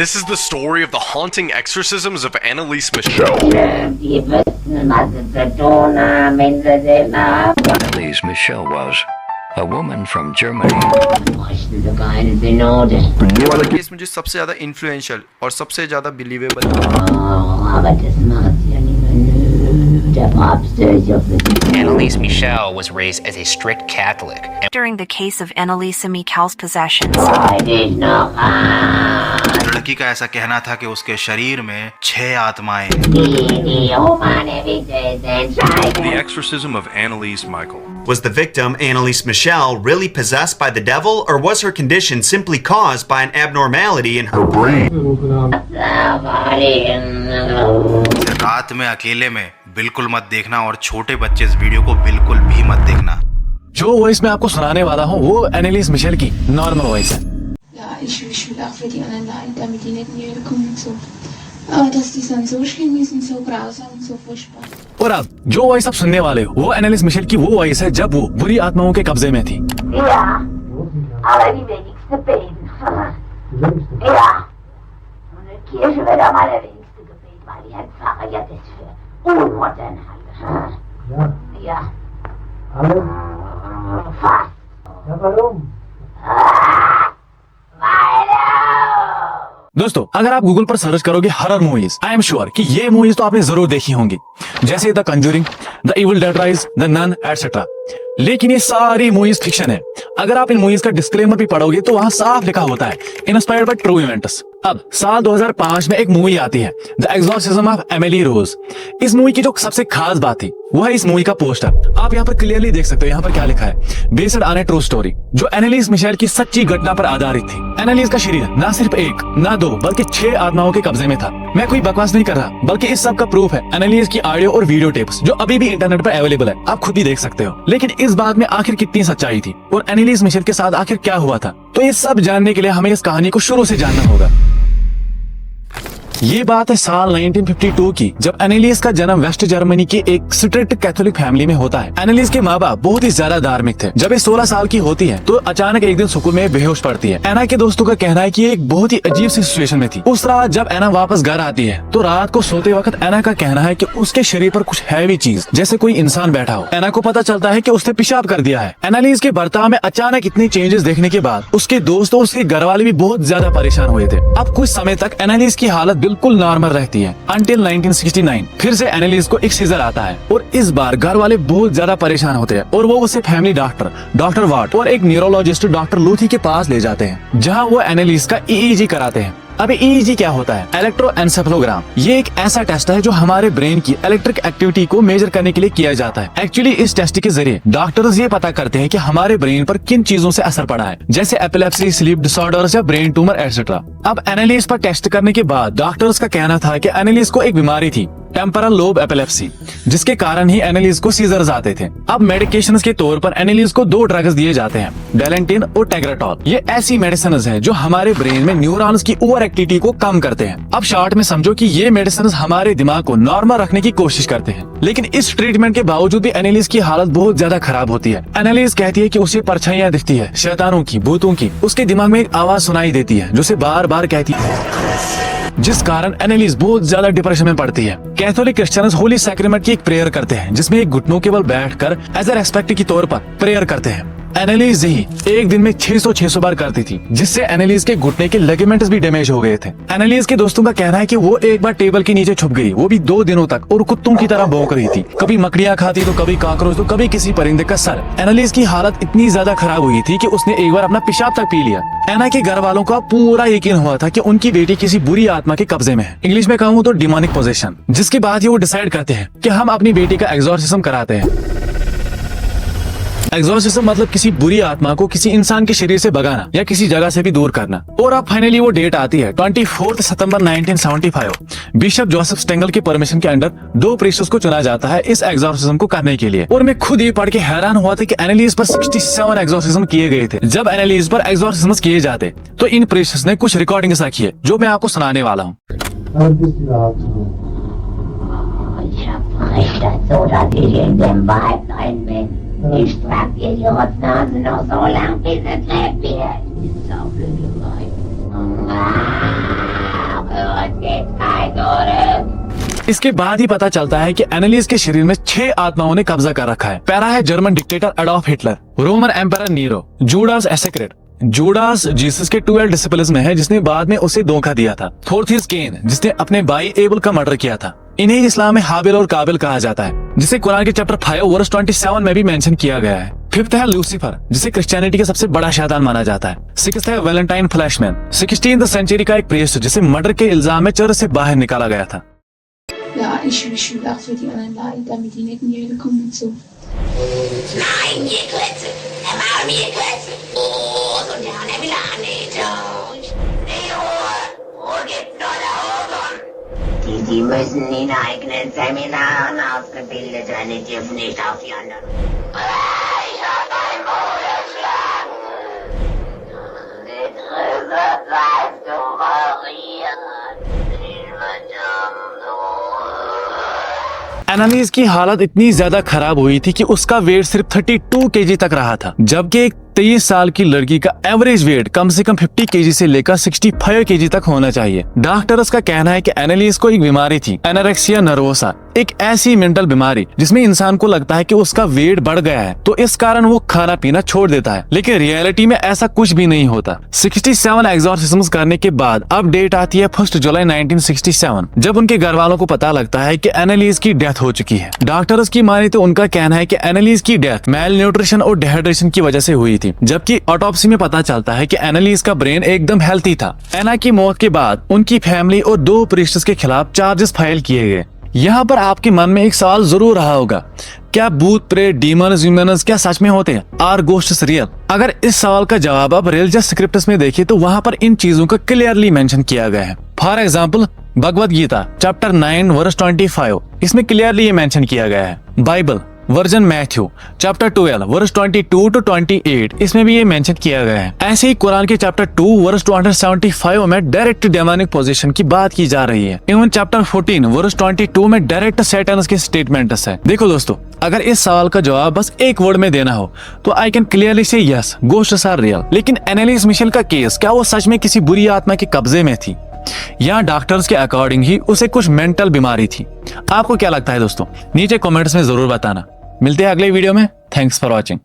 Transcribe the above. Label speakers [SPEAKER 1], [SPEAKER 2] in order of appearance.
[SPEAKER 1] This is the story of the haunting exorcisms of Anneliese Michel.
[SPEAKER 2] Anneliese Michel was a woman from Germany.
[SPEAKER 3] Case मुझे सबसे ज्यादा influential और सबसे ज्यादा believable
[SPEAKER 4] Anneliese Michel was raised as a strict Catholic.
[SPEAKER 5] During the case of Anneliese Michel's possessions,
[SPEAKER 6] लड़की का ऐसा कहना था कि उसके शरीर में 6 आत्माएं हैं।
[SPEAKER 1] The exorcism of Anneliese Michel.
[SPEAKER 7] Was the victim, Anneliese Michel, really possessed by the devil, or was her condition simply caused by an abnormality in her brain?
[SPEAKER 6] रात में अकेले में बिल्कुल मत देखना और छोटे बच्चे इस वीडियो को बिल्कुल भी मत देखना।
[SPEAKER 8] जो वॉइस मैं आपको सुनाने वाला हूँ वो एनालिस मिशेल की नॉर्मल वॉइस है।
[SPEAKER 9] Ja, ich will auch für die anderen leiden, damit die nicht näher kommen und so. Aber dass die dann so schlimm ist und so grausam und so furchtbar.
[SPEAKER 8] और अब जो voice आप सुनने वाले हो वो एनालिस Michel की वो वॉइस है जब वो बुरी आत्माओं के कब्जे में थी।
[SPEAKER 10] Ja, aber die wenigste beten. Ja. Und in der Kirche wird am allerwenigsten gebeten, weil die Herrn Pfarrer ja das für unmodern halten. Ja. Ja. Alle? Fast. Ja, warum?
[SPEAKER 8] दोस्तों अगर आप गूगल पर सर्च करोगे horror movies, I am sure कि ये movies तो आपने जरूर देखी होंगी, जैसे the Conjuring, the Evil Dead Rise, the Nun etcetera. लेकिन ये सारी मूवीज फिक्शन है। अगर आप इन मूवीज का डिस्क्लेमर भी पढ़ोगे तो वहाँ साफ लिखा होता है इंस्पायर्ड बाय ट्रू इवेंट्स। अब साल 2005 में एक मूवी आती है द एक्सॉर्सिज्म ऑफ एमिली रोज। इस मूवी की जो सबसे खास बात थी वो है इस मूवी का पोस्टर। आप यहाँ पर क्लियरली देख सकते हो, यहाँ पर क्या लिखा है, based on A true story, जो एनालिस मिशेल की सच्ची घटना पर आधारित थी। एनालिस का शरीर ना सिर्फ 1 ना 2 बल्कि 6 आत्माओं के कब्जे में था। मैं कोई बकवास नहीं कर रहा, बल्कि इस सब का प्रूफ है एनालिस की ऑडियो और वीडियो टेप्स जो अभी भी इंटरनेट पर अवेलेबल है, आप खुद भी देख सकते हो। लेकिन इस बात में आखिर कितनी सच्चाई थी और एनालिस मिशेल के साथ आखिर क्या हुआ था, तो ये सब जानने के लिए हमें इस कहानी को शुरू से जानना होगा। ये बात है साल 1952 की, जब एनालिस का जन्म वेस्ट जर्मनी की एक स्ट्रिक्ट कैथोलिक फैमिली में होता है। एनालिस के माँ बाप बहुत ही ज्यादा धार्मिक थे। जब ये 16 साल की होती है तो अचानक एक दिन स्कूल में बेहोश पड़ती है। एना के दोस्तों का कहना है कि ये एक बहुत ही अजीब सी सिचुएशन में थी। उस रात जब एना वापस घर आती है तो रात को सोते वक्त एना का कहना है कि उसके शरीर पर कुछ हैवी चीज जैसे कोई इंसान बैठा हो। एना को पता चलता है कि उसने पेशाब कर दिया है। एनालिस के बर्ताव में अचानक इतने चेंजेस देखने के बाद उसके दोस्त और उसके घर वाले भी बहुत ज्यादा परेशान हुए थे। अब कुछ समय तक एनालिस की हालत बिल्कुल नॉर्मल रहती है until 1969। फिर से एनालिस को एक सीजर आता है और इस बार घर वाले बहुत ज्यादा परेशान होते हैं और वो उसे फैमिली डॉक्टर वाट और एक न्यूरोलॉजिस्ट डॉक्टर लूथी के पास ले जाते हैं, जहां वो एनालिस का ईईजी कराते हैं। अब ईईजी क्या होता है? इलेक्ट्रोएन्सेफेलोग्राम। ये एक ऐसा टेस्ट है जो हमारे ब्रेन की इलेक्ट्रिक एक्टिविटी को मेजर करने के लिए किया जाता है। एक्चुअली इस टेस्ट के जरिए डॉक्टर्स ये पता करते हैं कि हमारे ब्रेन पर किन चीजों से असर पड़ा है, जैसे एपिलेप्सी, स्लीप डिसऑर्डर्स या ब्रेन ट्यूमर एटसेट्रा। अब एनालिस पर टेस्ट करने के बाद डॉक्टर्स का कहना था कि एनालिस को एक बीमारी थी, टेम्परल लोब एपिलेप्सी, जिसके कारण ही एनालिस को सीजर्स आते थे। अब मेडिकेशंस के तौर पर एनालिस को 2 ड्रग्स दिए जाते हैं, डेलेंटिन और टेग्राटॉल। ये ऐसी मेडिसिन है जो हमारे ब्रेन में न्यूरॉन्स की ओवर एक्टिविटी को कम करते हैं। अब शॉर्ट में समझो कि ये मेडिसिन हमारे दिमाग को नॉर्मल रखने की कोशिश करते हैं। लेकिन इस ट्रीटमेंट के बावजूद भी एनालिस की हालत बहुत ज्यादा खराब होती है। एनालिस कहती है कि उसे परछाइयां दिखती है, शैतानों की, भूतों की। उसके दिमाग में एक आवाज सुनाई देती है जो उसे बार बार कहती है, जिस कारण एनालिस बहुत ज्यादा डिप्रेशन में पड़ती है। कैथोलिक क्रिश्चियंस होली सैक्रेमेंट की एक प्रेयर करते हैं, जिसमें एक घुटनों केवल बैठकर एज अ रेस्पेक्ट की तौर पर प्रेयर करते हैं। एनालिस यही एक दिन में 600 बार करती थी, जिससे एनालिस के घुटने के लिगामेंट्स भी डैमेज हो गए थे। एनालिस के दोस्तों का कहना है कि वो एक बार टेबल के नीचे छुप गई, वो भी 2 दिनों तक, और कुत्तों की तरह भौंक रही थी। कभी मकड़ियां खाती तो कभी कॉकरोच तो कभी किसी परिंदे का सर। एनालिस की हालत इतनी ज्यादा खराब हुई थी कि उसने एक बार अपना पेशाब तक पी लिया। एना के घर वालों का पूरा यकीन हुआ था कि उनकी बेटी किसी बुरी आत्मा के कब्जे में है, इंग्लिश में कहूँ तो डिमोनिक पोजेशन। जिसके बाद ये वो डिसाइड करते हैं कि हम अपनी बेटी का एक्सॉर्सिज्म कराते हैं। एक्सॉर्सिज्म मतलब किसी बुरी आत्मा को किसी इंसान के शरीर से भगाना या किसी जगह से भी दूर करना। और अब फाइनली वो डेट आती है 24 सितंबर 1975। बिशप जोसेफ स्टेंगल के परमिशन के अंडर 2 प्रीस्ट्स को चुना जाता है इस एक्सॉर्सिज्म को करने के लिए। और मैं खुद ये पढ़ के हैरान हुआ था कि एनालिस पर 67 एक्सॉर्सिज्म किए गए थे। जब एनालिस पर एक्सॉर्सिज्म किए जाते तो इन प्रीस्ट्स ने कुछ रिकॉर्डिंग्स रखी है जो मैं आपको सुनाने वाला हूँ।
[SPEAKER 10] Ich trage dir die Rotznase noch so lang, bis es lebt wird. Ist auch blöde Leute.
[SPEAKER 8] इसके बाद ही पता चलता है कि एनालिस के शरीर में 6 आत्माओं ने कब्जा कर रखा है। पहला है German dictator Adolf Hitler, Roman emperor Nero, Judas Iscariot. Judas Jesus के 12 डिसिपल्स में है जिसने बाद में उसे धोखा दिया था। फोर्थ इज केन जिसने अपने भाई एबल का मर्डर किया था। इन्हें इस्लाम में हाबिल और काबिल कहा जाता है जिसे कुरान के चैप्टर 5 वर्स 27 में भी मेंशन किया गया है। फिफ्थ है लूसीफर जिसे क्रिश्चियनिटी का सबसे बड़ा शैतान माना जाता है। सिक्स्थ है वैलेंटाइन फ्लैशमैन, 16th सेंचुरी का एक प्रीस्ट जिसे मर्डर के इल्जाम में चर्च से बाहर निकाला गया था।
[SPEAKER 9] Ja, ich will auch für die anderen Leute, damit die nicht in die Hölle kommen und so.
[SPEAKER 10] Nein, ihr Klötze! Er war mir Klötze! Oh, so down, er will auch nicht. Die Ruhe gibt nur da oben. Die müssen in eigenen Seminaren ausgebildet werden, die dürfen nicht auf die anderen. Ich hab deinen Bruder geschlagen. Die Trübe weißt du variiert.
[SPEAKER 8] एनालिस की हालत इतनी ज्यादा खराब हुई थी कि उसका wait सिर्फ 32 केजी तक रहा था, जबकि एक 23 साल की लड़की का एवरेज वेट कम से कम 50 केजी से लेकर 65 केजी तक होना चाहिए। डॉक्टर्स का कहना है कि एनालिस को एक बीमारी थी, एनोरेक्सिया नर्वोसा, एक ऐसी मेंटल बीमारी जिसमें इंसान को लगता है कि उसका वेट बढ़ गया है तो इस कारण वो खाना पीना छोड़ देता है, लेकिन रियलिटी में ऐसा कुछ भी नहीं होता। 67 एग्जॉर्सिज्म्स करने के बाद अब डेट आती है 1 जुलाई 1967 जब उनके घर वालों को पता लगता है कि एनालिस की डेथ हो चुकी है। डॉक्टर्स की माने तो उनका कहना है कि एनालिस की डेथ मेल न्यूट्रिशन और डिहाइड्रेशन की वजह से हुई थी, जबकि ऑटोप्सी में पता चलता है कि एनालिस का ब्रेन एकदम हेल्थी था। एना की मौत के बाद उनकी फैमिली और 2 प्रीस्ट्स के खिलाफ चार्जेस फाइल किए गए। यहाँ पर आपके मन में एक सवाल जरूर रहा होगा, क्या भूत प्रेत डीमंस ह्यूमन्स क्या सच में होते हैं? Are ghosts real? अगर इस सवाल का जवाब आप रिलीजियस स्क्रिप्ट्स में देखें तो वहाँ पर इन चीजों का क्लियरली मेंशन किया गया है। For example Bhagavad Gita chapter 9 verse 25, इसमें क्लियरली ये मेंशन किया गया है। Bible version Matthew chapter 12 verse 22 to 28, इसमें भी ये मेंशन किया गया है। ऐसे ही कुरान के चैप्टर 2 वर्स 275 में डायरेक्ट डेमोनिक पोजीशन की बात की जा रही है। इवन चैप्टर 14 वर्स 22 में डायरेक्ट सैटन के स्टेटमेंट्स है। देखो दोस्तों, अगर इस सवाल का जवाब बस एक वर्ड में देना हो तो आई कैन क्लियरली से यस, गोस्ट्स आर रियल। लेकिन एनालिस मिशेल का केस, क्या वो सच में किसी बुरी आत्मा के कब्जे में थी या डॉक्टर्स के अकॉर्डिंग ही उसे कुछ मेंटल बीमारी थी? आपको क्या लगता है दोस्तों? नीचे कमेंट्स में जरूर बताना। मिलते हैं अगले वीडियो में। Thanks for watching.